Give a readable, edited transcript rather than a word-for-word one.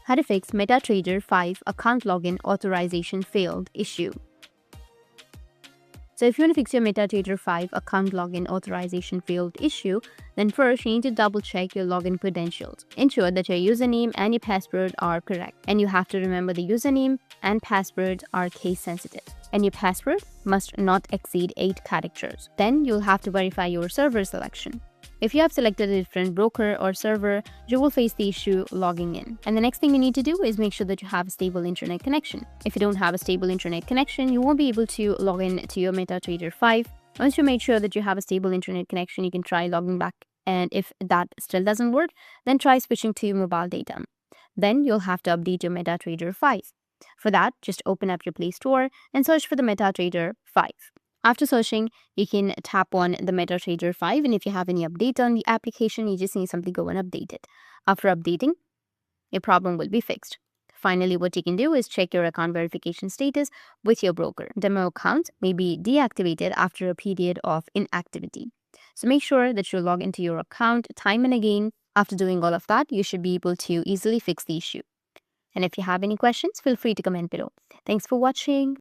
How to fix MetaTrader 5 account login authorization failed issue. So if you want to fix your MetaTrader 5 account login authorization failed issue, then first you need to double check your login credentials. Ensure that your username and your password are correct. And you have to remember the username and password are case sensitive. And your password must not exceed 8 characters. Then you'll have to verify your server selection. If you have selected a different broker or server, you will face the issue logging in. And the next thing you need to do is make sure that you have a stable internet connection. If you don't have a stable internet connection, you won't be able to log in to your MetaTrader 5. Once you make sure that you have a stable internet connection, you can try logging back. And if that still doesn't work, then try switching to your mobile data. Then you'll have to update your MetaTrader 5. For that, just open up your Play Store and search for the MetaTrader 5. After searching, you can tap on the MetaTrader 5, and if you have any update on the application, you just need simply go and update it. After updating, your problem will be fixed. Finally, what you can do is check your account verification status with your broker. Demo account may be deactivated after a period of inactivity. So make sure that you log into your account time and again. After doing all of that, you should be able to easily fix the issue. And if you have any questions, feel free to comment below. Thanks for watching.